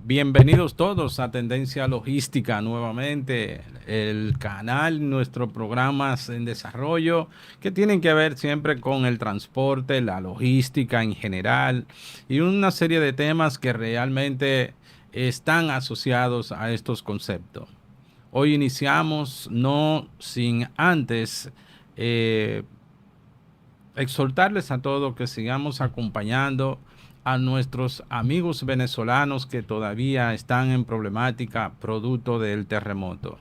Bienvenidos todos a Tendencia Logística nuevamente, el canal, nuestros programas en desarrollo que tienen que ver siempre con el transporte, la logística en general y una serie de temas que realmente están asociados a estos conceptos. Hoy iniciamos no sin antes eh, exhortarles a todos que sigamos acompañando a nuestros amigos venezolanos que todavía están en problemática producto del terremoto.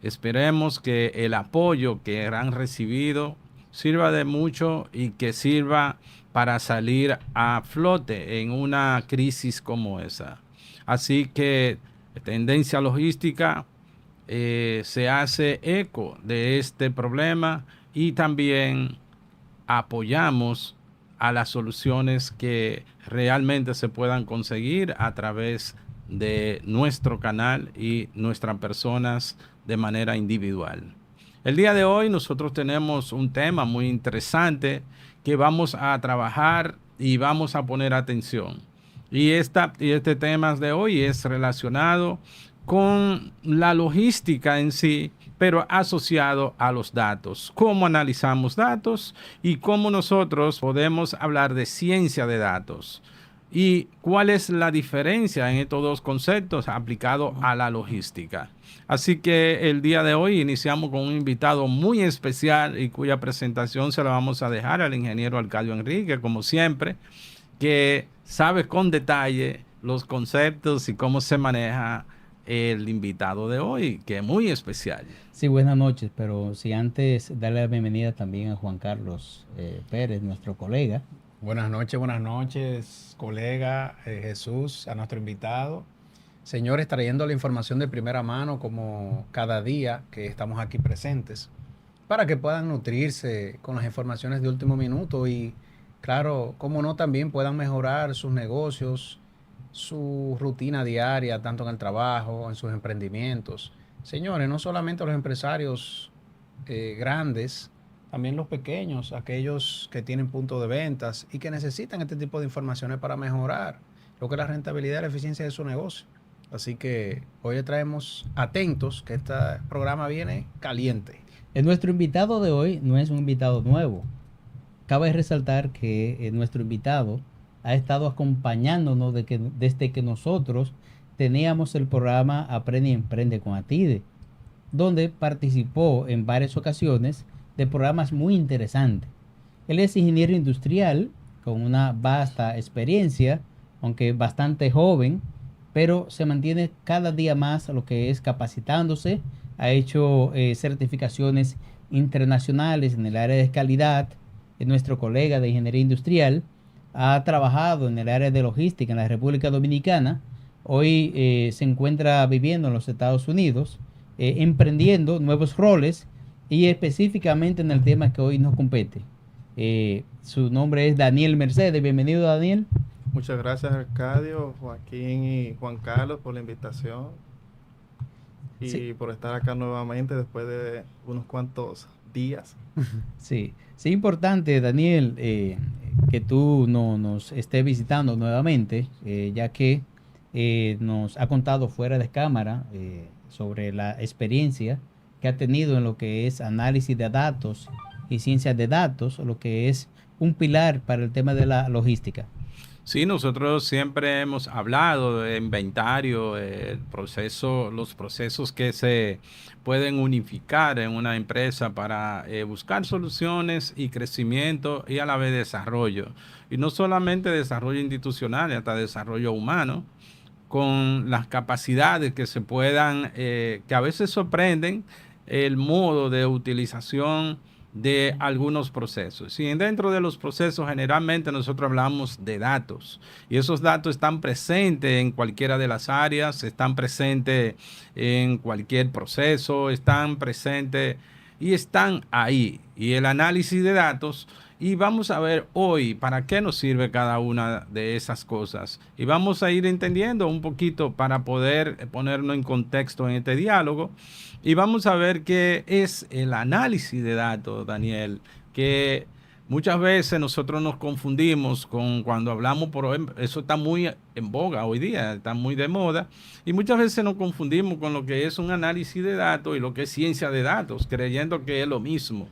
Esperemos que el apoyo que han recibido sirva de mucho y que sirva para salir a flote en una crisis como esa. Así que Tendencia Logística se hace eco de este problema y también apoyamos a las soluciones que realmente se puedan conseguir a través de nuestro canal y nuestras personas de manera individual. El día de hoy nosotros tenemos un tema muy interesante que vamos a trabajar y vamos a poner atención. Este tema de hoy es relacionado con la logística en sí, pero asociado a los datos. Cómo analizamos datos y cómo nosotros podemos hablar de ciencia de datos. ¿Y cuál es la diferencia en estos dos conceptos aplicados a la logística? Así que el día de hoy iniciamos con un invitado muy especial y cuya presentación se la vamos a dejar al ingeniero Arcadio Enrique, como siempre, que sabe con detalle los conceptos y cómo se maneja el invitado de hoy, que es muy especial. Sí, buenas noches, pero si antes darle la bienvenida también a Juan Carlos Pérez, nuestro colega. Buenas noches, colega Jesús, a nuestro invitado. Señores, trayendo la información de primera mano como cada día que estamos aquí presentes, para que puedan nutrirse con las informaciones de último minuto y, claro, como no, también puedan mejorar sus negocios, su rutina diaria, tanto en el trabajo, en sus emprendimientos. Señores, no solamente los empresarios grandes, también los pequeños, aquellos que tienen puntos de ventas y que necesitan este tipo de informaciones para mejorar lo que es la rentabilidad y la eficiencia de su negocio. Así que hoy le traemos atentos que este programa viene caliente. Nuestro invitado de hoy no es un invitado nuevo. Cabe resaltar que nuestro invitado ha estado acompañándonos desde que nosotros teníamos el programa Aprende y Emprende con Atide, donde participó en varias ocasiones de programas muy interesantes. Él es ingeniero industrial con una vasta experiencia, aunque bastante joven, pero se mantiene cada día más a lo que es capacitándose. Ha hecho certificaciones internacionales en el área de calidad. Es nuestro colega de ingeniería industrial. Ha trabajado en el área de logística en la República Dominicana. Hoy se encuentra viviendo en los Estados Unidos, emprendiendo nuevos roles y específicamente en el tema que hoy nos compete. Su nombre es Daniel Mercedes. Bienvenido, Daniel. Muchas gracias, Arcadio, Joaquín y Juan Carlos, por la invitación y Sí, por estar acá nuevamente después de unos cuantos días. sí, sí, importante, Daniel, que tú nos estés visitando nuevamente, ya que nos ha contado fuera de cámara sobre la experiencia que ha tenido en lo que es análisis de datos y ciencias de datos, lo que es un pilar para el tema de la logística. Sí, nosotros siempre hemos hablado de inventario, el proceso, los procesos que se pueden unificar en una empresa para buscar soluciones y crecimiento y a la vez desarrollo. Y no solamente desarrollo institucional, hasta desarrollo humano, con las capacidades que se puedan, que a veces sorprenden el modo de utilización de algunos procesos. Y dentro de los procesos generalmente nosotros hablamos de datos y esos datos están presentes en cualquiera de las áreas, están presentes en cualquier proceso, están presentes y están ahí. Y el análisis de datos, y vamos a ver hoy para qué nos sirve cada una de esas cosas. Y vamos a ir entendiendo un poquito para poder ponernos en contexto en este diálogo. Y vamos a ver qué es el análisis de datos, Daniel, que Muchas veces nosotros nos confundimos con cuando hablamos, eso está muy en boga hoy día, está muy de moda, y muchas veces nos confundimos con lo que es un análisis de datos y lo que es ciencia de datos, creyendo que es lo mismo.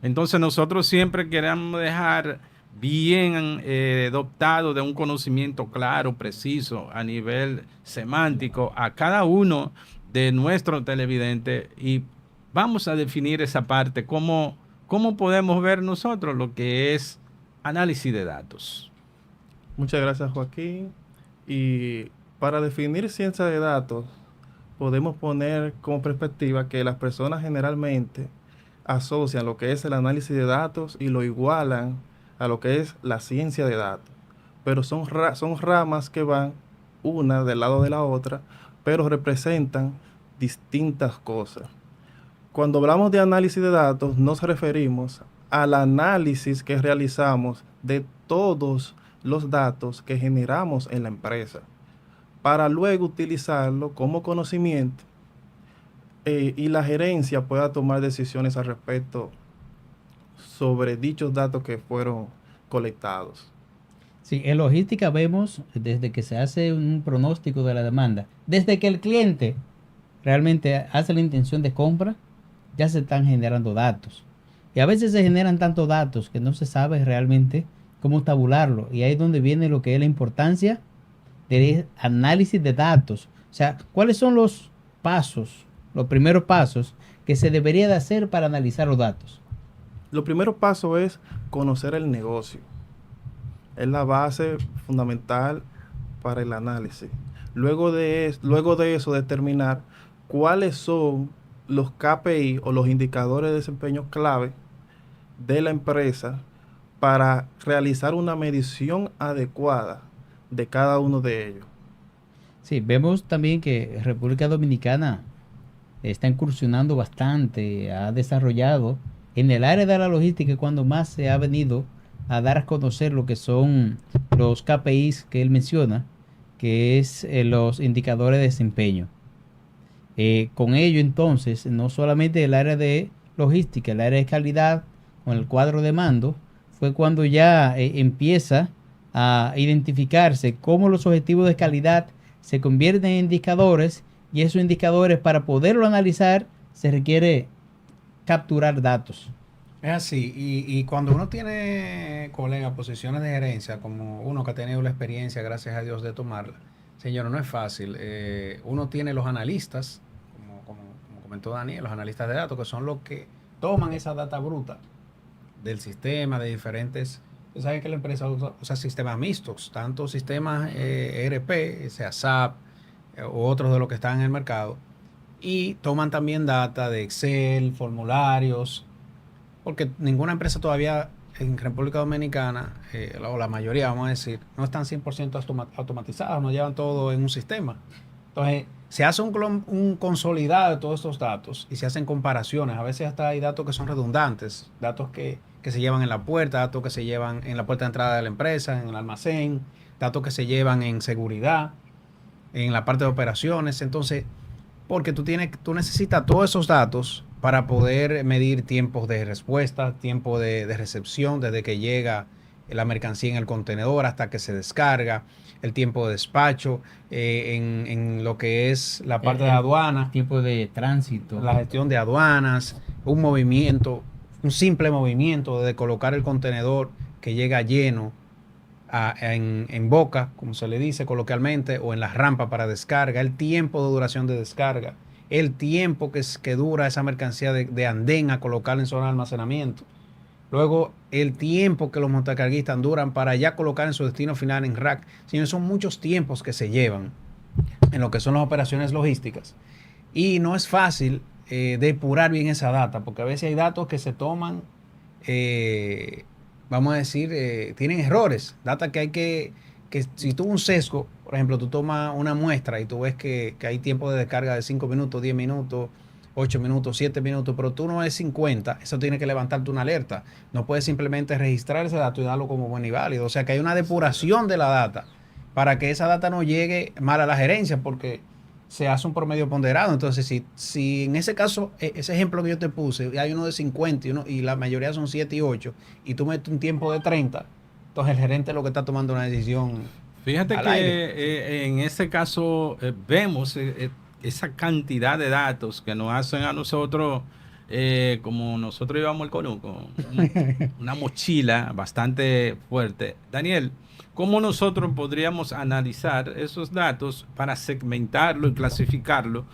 Entonces nosotros siempre queremos dejar bien dotado de un conocimiento claro, preciso, a nivel semántico, a cada uno de nuestros televidentes, y vamos a definir esa parte, cómo podemos ver nosotros lo que es análisis de datos. Muchas gracias, Joaquín. Y para definir ciencia de datos, podemos poner como perspectiva que las personas generalmente asocian lo que es el análisis de datos y lo igualan a lo que es la ciencia de datos. Pero son ramas que van una del lado de la otra, pero representan distintas cosas. Cuando hablamos de análisis de datos, nos referimos al análisis que realizamos de todos los datos que generamos en la empresa, para luego utilizarlo como conocimiento y la gerencia pueda tomar decisiones al respecto sobre dichos datos que fueron colectados. Sí, en logística vemos desde que se hace un pronóstico de la demanda, desde que el cliente realmente hace la intención de compra, ya se están generando datos. Y a veces se generan tantos datos que no se sabe realmente cómo tabularlo. Y ahí es donde viene lo que es la importancia del análisis de datos. O sea, ¿cuáles son los pasos, los primeros pasos que se debería de hacer para analizar los datos? Lo primero paso es conocer el negocio. Es la base fundamental para el análisis. Luego de eso, determinar cuáles son los KPI o los indicadores de desempeño clave de la empresa para realizar una medición adecuada de cada uno de ellos. Sí, vemos también que República Dominicana está incursionando bastante, ha desarrollado en el área de la logística cuando más se ha venido a dar a conocer lo que son los KPIs que él menciona, que es los indicadores de desempeño. Con ello entonces, no solamente el área de logística, el área de calidad con el cuadro de mando, fue cuando ya empieza a identificarse cómo los objetivos de calidad se convierten en indicadores, y esos indicadores, para poderlo analizar, se requiere capturar datos. Es así, y cuando uno tiene, colega, posiciones de gerencia, como uno que ha tenido la experiencia, gracias a Dios, de tomarla, señor, no es fácil. Uno tiene los analistas, como comentó Daniel, los analistas de datos, que son los que toman esa data bruta del sistema, de diferentes. Ustedes saben que la empresa usa sistemas mixtos, tanto sistemas ERP, sea SAP, u otros de los que están en el mercado, y toman también data de Excel, formularios, porque ninguna empresa todavía en República Dominicana, o la mayoría, vamos a decir, no están 100% automatizadas, no llevan todo en un sistema. Entonces, se hace un consolidado de todos estos datos y se hacen comparaciones. A veces hasta hay datos que son redundantes, datos que se llevan en la puerta, datos que se llevan en la puerta de entrada de la empresa, en el almacén, datos que se llevan en seguridad, en la parte de operaciones. Entonces, porque tú necesitas todos esos datos para poder medir tiempos de respuesta, tiempo de recepción, desde que llega la mercancía en el contenedor hasta que se descarga, el tiempo de despacho, en lo que es la parte de aduana, Tiempo de tránsito. la gestión de aduanas, un movimiento, un simple movimiento de colocar el contenedor que llega lleno en boca, como se le dice coloquialmente, o en la rampa para descarga, el tiempo de duración de descarga, el tiempo que dura esa mercancía de andén a colocarla en zona de almacenamiento. Luego, el tiempo que los montacarguistas duran para ya colocar en su destino final en rack. Señores, son muchos tiempos que se llevan en lo que son las operaciones logísticas. Y no es fácil depurar bien esa data, porque a veces hay datos que se toman, vamos a decir, tienen errores. Data que hay que si tuvo un sesgo, por ejemplo, tú tomas una muestra y tú ves que hay tiempo de descarga de 5 minutos, 10 minutos, 8 minutos, 7 minutos, pero tú no es 50, eso tiene que levantarte una alerta. No puedes simplemente registrar ese dato y darlo como bueno y válido. O sea que hay una depuración de la data para que esa data no llegue mal a la gerencia, porque se hace un promedio ponderado. Entonces, si en ese caso, ese ejemplo que yo te puse, hay uno de 50 y la mayoría son 7 y 8, y tú metes un tiempo de 30, entonces el gerente lo que está tomando una decisión Fíjate al que aire. en ese caso vemos esa cantidad de datos que nos hacen a nosotros, como nosotros llevamos el conuco, una mochila bastante fuerte. Daniel, ¿cómo nosotros podríamos analizar esos datos para segmentarlo y clasificarlo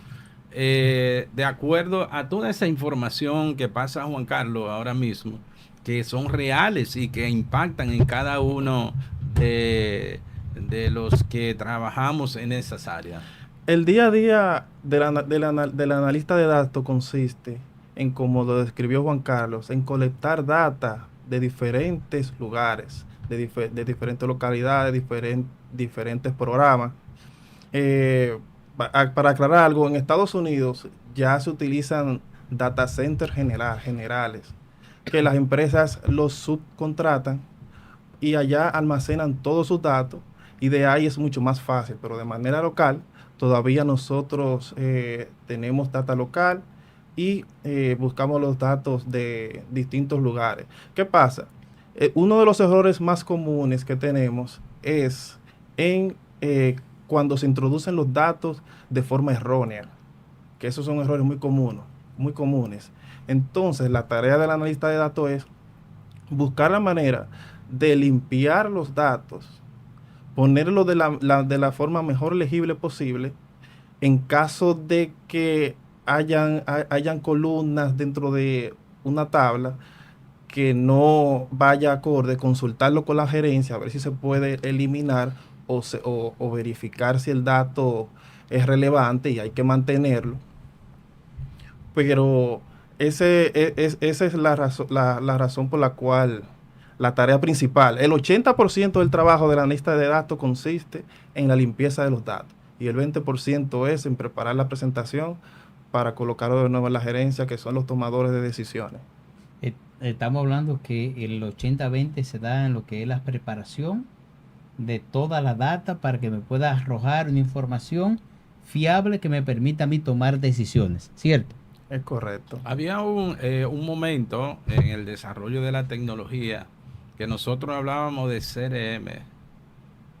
de acuerdo a toda esa información que pasa Juan Carlos ahora mismo, que son reales y que impactan en cada uno de los que trabajamos en esas áreas? El día a día del analista de datos consiste en, como lo describió Juan Carlos, en colectar data de diferentes lugares, de diferentes localidades, diferentes programas. Para aclarar algo, en Estados Unidos ya se utilizan data centers generales, que las empresas los subcontratan y allá almacenan todos sus datos, y de ahí es mucho más fácil, pero de manera local todavía nosotros tenemos data local y buscamos los datos de distintos lugares. ¿Qué pasa? Uno de los errores más comunes que tenemos es en cuando se introducen los datos de forma errónea, que esos son errores muy comunes. Entonces, la tarea del analista de datos es buscar la manera de limpiar los datos, ponerlo de la forma mejor legible posible. En caso de que hayan columnas dentro de una tabla que no vaya acorde, consultarlo con la gerencia a ver si se puede eliminar o verificar si el dato es relevante y hay que mantenerlo. Pero esa es la razón por la cual la tarea principal, el 80% del trabajo del analista de datos consiste en la limpieza de los datos, y el 20% es en preparar la presentación para colocarlo de nuevo en la gerencia, que son los tomadores de decisiones. Estamos hablando que el 80-20 se da en lo que es la preparación de toda la data para que me pueda arrojar una información fiable que me permita a mí tomar decisiones, ¿cierto? Es correcto. Había un momento en el desarrollo de la tecnología que nosotros hablábamos de CRM.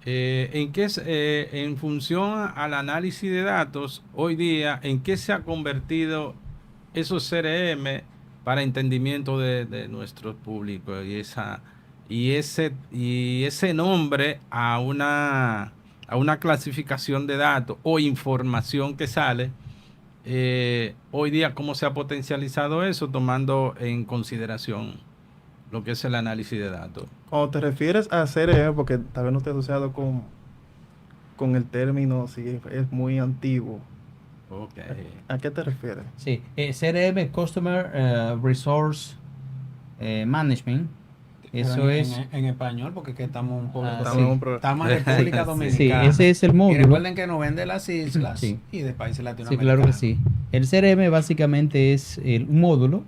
En función al análisis de datos, hoy día, ¿en qué se ha convertido esos CRM para entendimiento de nuestro público y ese nombre a una clasificación de datos o información que sale? Hoy día, ¿cómo se ha potencializado eso tomando en consideración lo que es el análisis de datos? Cuando te refieres a CRM, porque tal vez no esté asociado con el término, si es muy antiguo. Okay. ¿A qué te refieres? Sí, CRM, Customer Resource Management. Eso es. En español, porque es que estamos un poco. Estamos en República Sí, Dominicana. ese es el Y módulo. recuerden que nos vende las islas Sí. y de países Sí, latinoamericanos. claro que sí. El CRM básicamente es un módulo.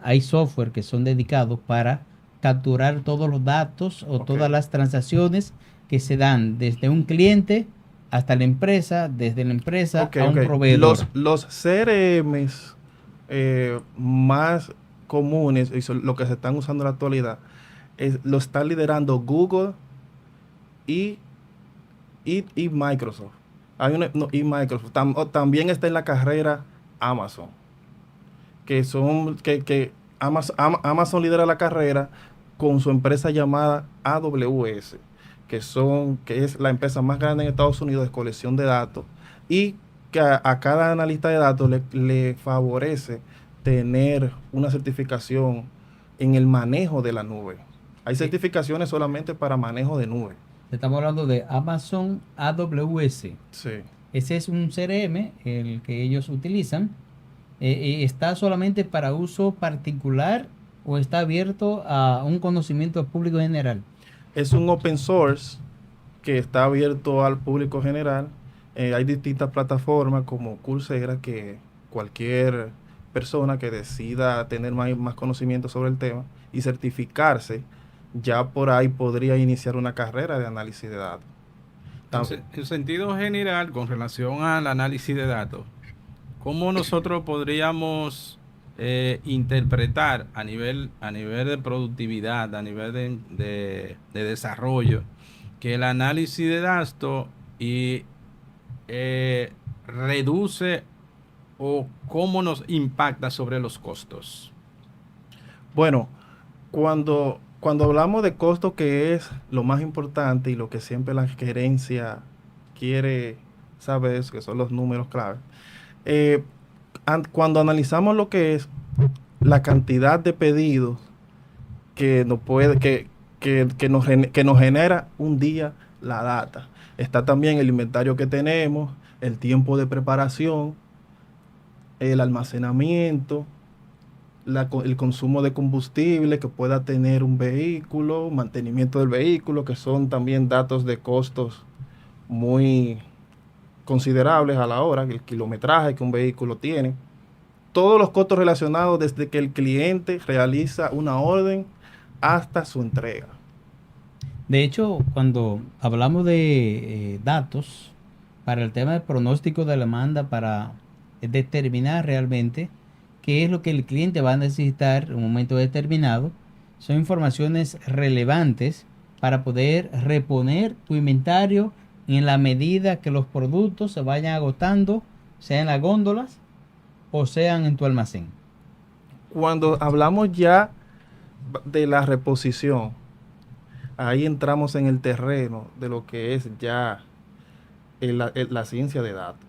Hay software que son dedicados para capturar todos los datos o todas las transacciones que se dan desde un cliente hasta la empresa, desde la empresa a un proveedor. Los CRMs más comunes y lo que se están usando en la actualidad lo están liderando Google y Microsoft. Y Microsoft. También está en la carrera Amazon, que Amazon lidera la carrera con su empresa llamada AWS, que es la empresa más grande en Estados Unidos de colección de datos, y que a cada analista de datos le favorece tener una certificación en el manejo de la nube. Hay certificaciones solamente para manejo de nube. Estamos hablando de Amazon AWS. Sí. Ese es un CRM, el que ellos utilizan. ¿Está solamente para uso particular o está abierto a un conocimiento público general? Es un open source que está abierto al público general. Hay distintas plataformas como Coursera, que cualquier persona que decida tener más conocimiento sobre el tema y certificarse, ya por ahí podría iniciar una carrera de análisis de datos. En sentido general, con relación al análisis de datos, ¿cómo nosotros podríamos interpretar a nivel de productividad, a nivel de desarrollo, que el análisis de datos reduce o cómo nos impacta sobre los costos? Bueno, cuando hablamos de costo, que es lo más importante y lo que siempre la gerencia quiere saber, que son los números clave, cuando analizamos lo que es la cantidad de pedidos que nos genera un día la data, está también el inventario que tenemos, el tiempo de preparación, el almacenamiento, el consumo de combustible que pueda tener un vehículo, mantenimiento del vehículo, que son también datos de costos muy considerables a la hora, el kilometraje que un vehículo tiene. Todos los costos relacionados desde que el cliente realiza una orden hasta su entrega. De hecho, cuando hablamos de datos para el tema del pronóstico de la demanda, para determinar realmente qué es lo que el cliente va a necesitar en un momento determinado, son informaciones relevantes para poder reponer tu inventario en la medida que los productos se vayan agotando, sea en las góndolas o sean en tu almacén. Cuando hablamos ya de la reposición, ahí entramos en el terreno de lo que es ya la ciencia de datos.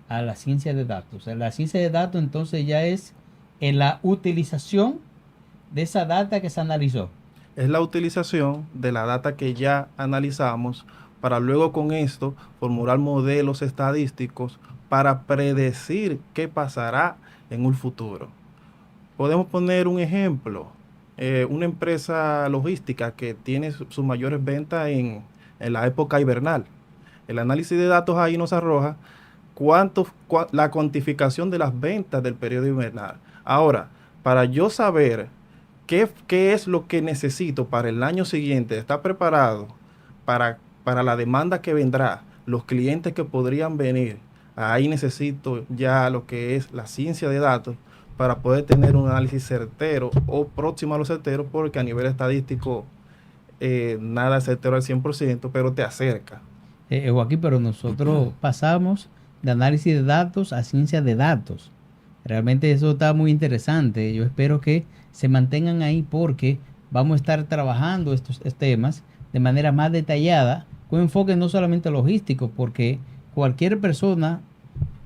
A la ciencia de datos. La ciencia de datos entonces ya es en la utilización de esa data que se analizó. Es la utilización de la data que ya analizamos para luego con esto formular modelos estadísticos para predecir qué pasará en un futuro. Podemos poner un ejemplo. Una empresa logística que tiene sus mayores ventas en la época invernal. El análisis de datos ahí nos arroja la cuantificación de las ventas del periodo invernal. Ahora, para yo saber qué es lo que necesito para el año siguiente, estar preparado para la demanda que vendrá, los clientes que podrían venir, ahí necesito ya lo que es la ciencia de datos para poder tener un análisis certero o próximo a lo certero, porque a nivel estadístico nada es certero al 100%, pero te acerca. Joaquín, pero nosotros pasamos de análisis de datos a ciencia de datos. Realmente eso está muy interesante. Yo espero que se mantengan ahí porque vamos a estar trabajando estos temas de manera más detallada, con enfoque no solamente logístico, porque cualquier persona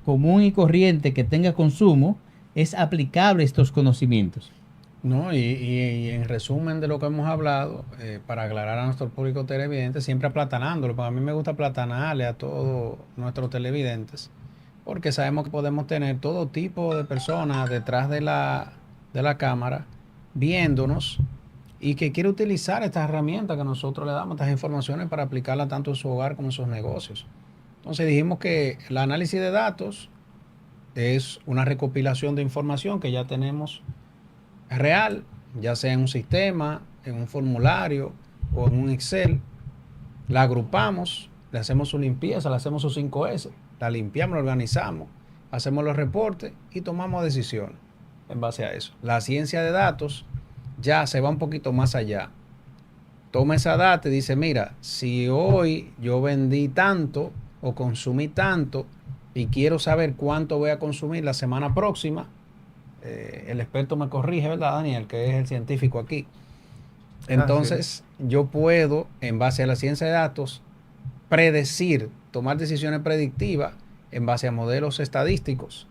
común y corriente que tenga consumo es aplicable estos conocimientos. No, y en resumen de lo que hemos hablado, para aclarar a nuestro público televidente, siempre aplatanándolo, porque a mí me gusta aplatanarle a todos nuestros televidentes, porque sabemos que podemos tener todo tipo de personas detrás de la cámara viéndonos y que quiere utilizar estas herramientas que nosotros le damos, estas informaciones para aplicarlas tanto en su hogar como en sus negocios. Entonces dijimos que el análisis de datos es una recopilación de información que ya tenemos real, ya sea en un sistema, en un formulario o en un Excel. La agrupamos, le hacemos su limpieza, le hacemos sus 5S, la limpiamos, la organizamos, hacemos los reportes y tomamos decisiones en base a eso. La ciencia de datos ya se va un poquito más allá. Toma esa data y dice, mira, si hoy yo vendí tanto o consumí tanto y quiero saber cuánto voy a consumir la semana próxima, el experto me corrige, ¿verdad, Daniel? Que es el científico aquí. Entonces, yo puedo, en base a la ciencia de datos, predecir, tomar decisiones predictivas en base a modelos estadísticos.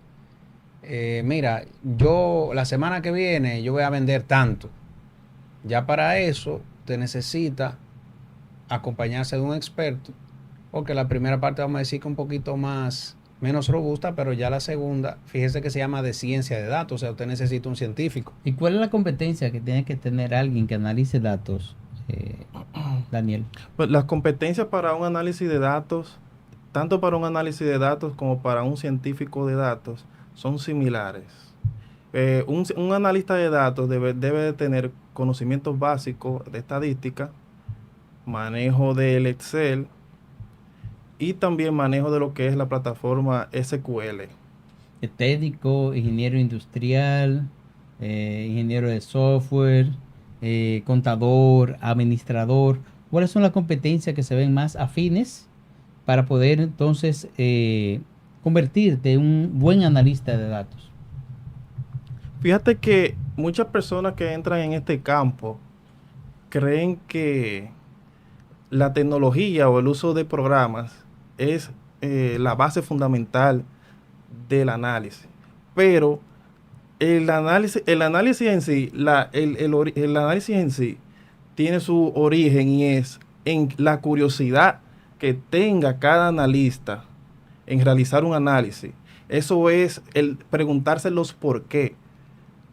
Mira, yo la semana que viene yo voy a vender tanto. Ya para eso te necesita acompañarse de un experto, porque la primera parte vamos a decir que un poquito menos robusta, pero ya la segunda, fíjese que se llama de ciencia de datos, o sea, usted necesita un científico. ¿Y cuál es la competencia que tiene que tener alguien que analice datos, Daniel? Pues las competencias para un análisis de datos, tanto para un análisis de datos como para un científico de datos, son similares. Un analista de datos debe de tener conocimientos básicos de estadística, manejo del Excel, y también manejo de lo que es la plataforma SQL. Técnico, ingeniero industrial, ingeniero de software, contador, administrador. ¿Cuáles son las competencias que se ven más afines para poder entonces convertirte en un buen analista de datos? Fíjate que muchas personas que entran en este campo creen que la tecnología o el uso de programas es la base fundamental del análisis. Pero el análisis en sí, el análisis en sí tiene su origen y es en la curiosidad que tenga cada analista en realizar un análisis. Eso es el preguntarse los por qué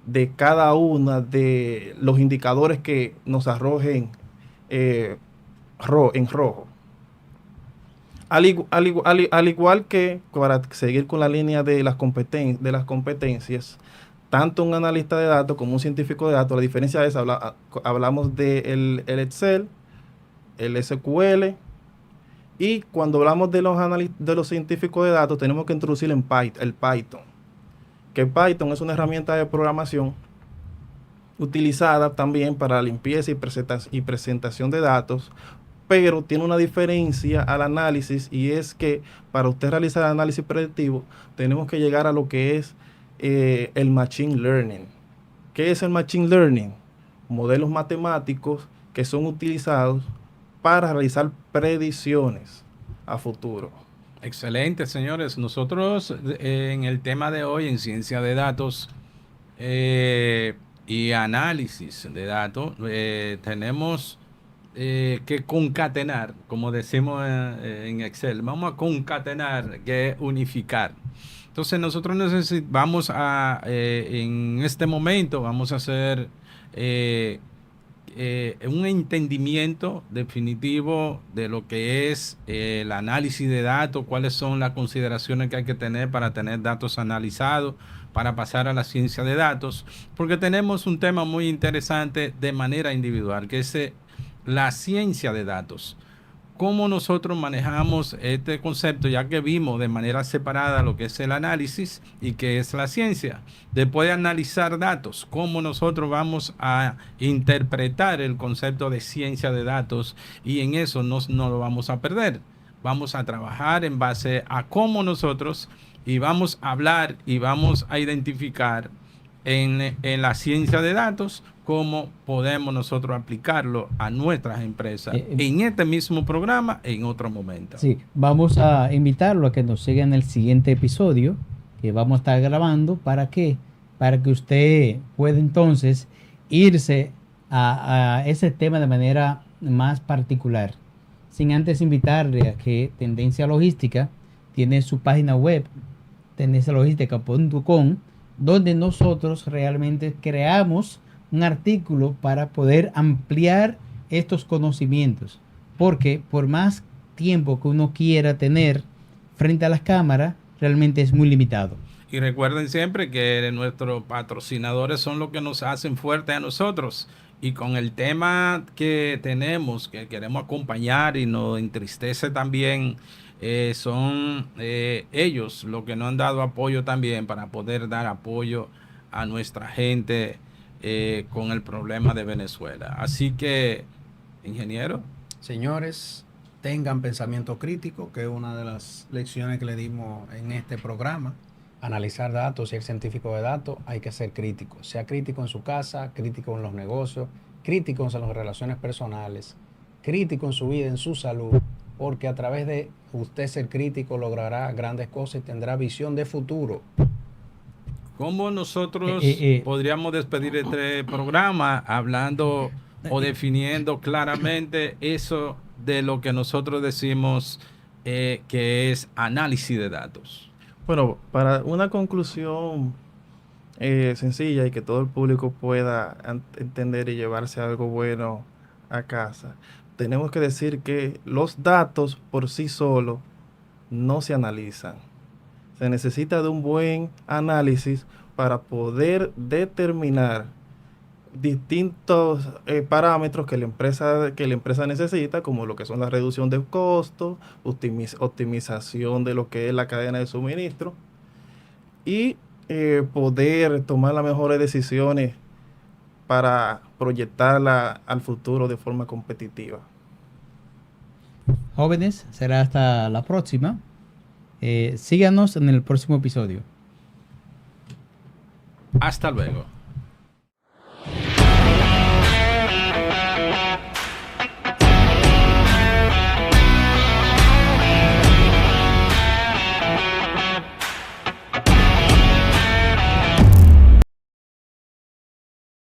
de cada una de los indicadores que nos arrojen en rojo. Al igual que, para seguir con la línea de las competencias, tanto un analista de datos como un científico de datos, la diferencia es, hablamos del el Excel, el SQL, y cuando hablamos de los científicos de datos, tenemos que introducir el Python, que Python es una herramienta de programación utilizada también para limpieza y presentación de datos, pero tiene una diferencia al análisis, y es que para usted realizar el análisis predictivo tenemos que llegar a lo que es el Machine Learning. ¿Qué es el Machine Learning? Modelos matemáticos que son utilizados para realizar predicciones a futuro. Excelente, señores. Nosotros en el tema de hoy, en ciencia de datos y análisis de datos, tenemos que concatenar, como decimos en Excel. Vamos a concatenar, que es unificar. Entonces nosotros vamos a, en este momento, vamos a hacer un entendimiento definitivo de lo que es el análisis de datos, cuáles son las consideraciones que hay que tener para tener datos analizados, para pasar a la ciencia de datos, porque tenemos un tema muy interesante de manera individual, que es la ciencia de datos. Cómo nosotros manejamos este concepto, ya que vimos de manera separada lo que es el análisis y qué es la ciencia. Después de analizar datos, cómo nosotros vamos a interpretar el concepto de ciencia de datos, y en eso no lo vamos a perder. Vamos a trabajar en base a cómo nosotros, y vamos a hablar y vamos a identificar en la ciencia de datos cómo podemos nosotros aplicarlo a nuestras empresas en este mismo programa en otro momento. Sí, vamos a invitarlo a que nos siga en el siguiente episodio que vamos a estar grabando. ¿Para qué? Para que usted pueda entonces irse a ese tema de manera más particular. Sin antes invitarle a que Tendencia Logística tiene su página web, tendencialogística.com, donde nosotros realmente creamos un artículo para poder ampliar estos conocimientos, porque por más tiempo que uno quiera tener frente a las cámaras, realmente es muy limitado. Y recuerden siempre que nuestros patrocinadores son los que nos hacen fuerte a nosotros, y con el tema que tenemos, que queremos acompañar y nos entristece también, son ellos los que nos han dado apoyo también para poder dar apoyo a nuestra gente con el problema de Venezuela. Así que, ingeniero. Señores, tengan pensamiento crítico, que es una de las lecciones que le dimos en este programa. Analizar datos, ser científico de datos, hay que ser crítico. Sea crítico en su casa, crítico en los negocios, crítico en las relaciones personales, crítico en su vida, en su salud, porque a través de usted ser crítico logrará grandes cosas y tendrá visión de futuro. ¿Cómo nosotros podríamos despedir este programa hablando o definiendo claramente eso de lo que nosotros decimos que es análisis de datos? Bueno, para una conclusión sencilla y que todo el público pueda entender y llevarse algo bueno a casa, tenemos que decir que los datos por sí solos no se analizan. Se necesita de un buen análisis para poder determinar distintos parámetros que la empresa necesita, como lo que son la reducción de costos, optimización de lo que es la cadena de suministro y poder tomar las mejores decisiones para proyectarla al futuro de forma competitiva. Jóvenes, será hasta la próxima. Síganos en el próximo episodio. Hasta luego.